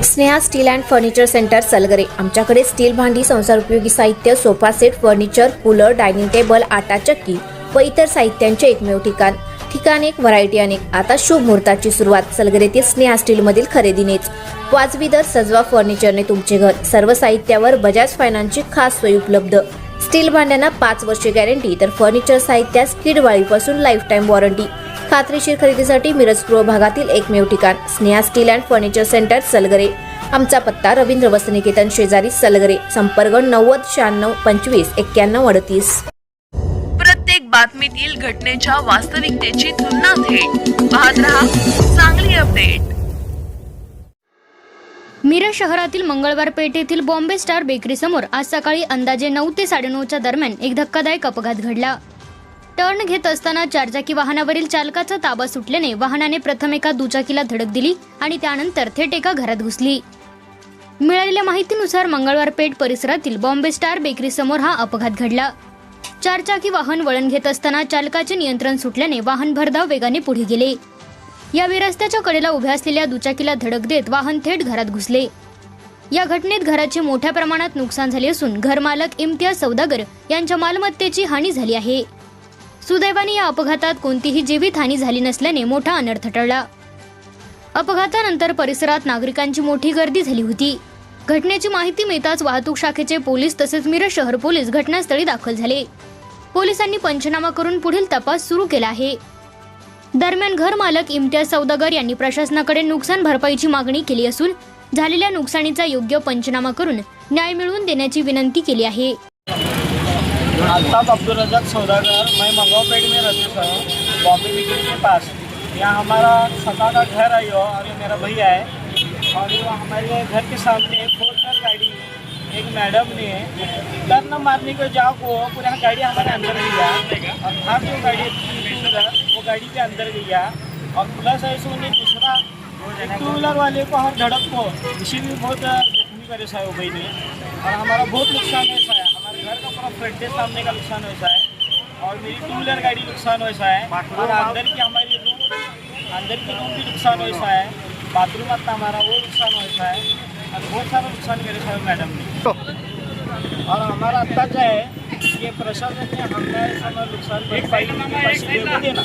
Sneha steel and furniture centre Salgare. आमच्याकडे steel भांडी, संसारोपयोगी साहित्य, sofa set, furniture, cooler, dining table, आटा चक्की व इतर साहित्यांचे एकमेव ठिकाण एक, व्हरायटी अनेक। आता शुभ मुहूर्ताची सुरुवात सलगरेतील स्नेहा स्टील मधील खरेदीनेच। वाजवी दर, सजवा फर्निचरने तुमचे घर। सर्व साहित्यावर बजाज फायनान्सची खास सोय उपलब्ध। स्टील भांड्यांना 5 वर्षे गॅरंटी, तर फर्निचर साहित्यास किडवाळीपासून लाईफ टाइम वॉरंटी। खात्रीशीर खरेदीसाठी मिरज पूर्व भागातील एकमेव ठिकाण Sneha steel and furniture centre Salgare. आमचा पत्ता रवींद्र वस्त्रनिकेतन शेजारी सलगरे। संपर्क 90 96 25 91 38। प्रत्येक बातमीतील घटनेच्या वास्तविकतेची तुलना थेट पाहत रहा चांगली अपडेट। मिरज शहरातील मंगळवार पेठेतील बॉम्बे स्टार बेकरी समोर आज सकाळी अंदाजे 9 ते 9:30च्या दरम्यान एक धक्कादायक अपघात घडला। टर्न घेत असताना चारचाकी वाहनावरील चालकाचा ताबा सुटल्याने वाहनाने प्रथम एका दुचाकीला धडक दिली आणि त्यानंतर थेट एका घरात घुसली। मिळालेल्या माहितीनुसार मंगळवार पेठ परिसरातील बॉम्बे स्टार बेकरी समोर हा अपघात घडला। चारचाकी वाहन वळण घेत असताना चालकाचे नियंत्रण सुटल्याने वाहन भरधाव वेगाने पुढे गेले। यावेळी रस्त्याच्या कडेला उभ्या असलेल्या दुचाकीला धडक देत वाहन थेट घरात घुसले। या घटनेत घराचे मोठ्या प्रमाणात नुकसान झाले असून घरमालक इम्तियाज सौदागर यांच्या मालमत्तेची हानी झाली आहे। सुदैवाने या अपघातात कोणतीही जीवित हानी झाली नसल्याने मोठा अनर्थ टळला। अपघातानंतर परिसरात नागरिकांची मोठी गर्दी झाली होती। घटनेची माहिती मिळताच वाहतूक शाखेचे पोलीस तसेच मिरज शहर पोलीस घटनास्थळी दाखल झाले। पोलिसांनी पंचनामा करून पुढील तपास सुरू केला आहे। दरम्यान घर मालक इम्तियाज सौदागर यांनी प्रशासनाकडे नुकसान भरपाईची मागणी केली असून झालेल्या नुकसानीचा योग्य पंचनामा करून न्याय मिळवून देण्याची विनंती केली आहे। अल्ताफ अब्दुल रज़ाक सौदागर, मैं मंगाओपेट में रहता हूँ, बॉम्बे बेकरी के पास। यहाँ हमारा सका का घर है और ये मेरा भैया है। और ये हमारे घर के सामने एक 4 गाड़ी एक मैडम ने टर्न मारने को जाओ को पूरा गाड़ी हमारे अंदर गया और हाथ जो गाड़ी वो गाड़ी के अंदर गया। और प्लस ऐसे उन्हें दूसरा 2 व्हीलर वाले को हर धड़क को इसी भी बहुत जख्मी करे सा हो गई ने। और हमारा बहुत नुकसान ऐसा है, हमारे घर का पूरा फ्रंट सामने का नुकसान वैसा है और मेरी 2 व्हीलर गाड़ी नुकसान वैसा है। और अंदर की हमारी रूम भी नुकसान वैसा है, बाथरूम आता हमारा वो नुकसान वैसा है और बहुत सारा नुकसान करे सा मैडम ने। और हमारा अंदाजा है कि प्रशासन ने हमें नुकसान भरपाई देना।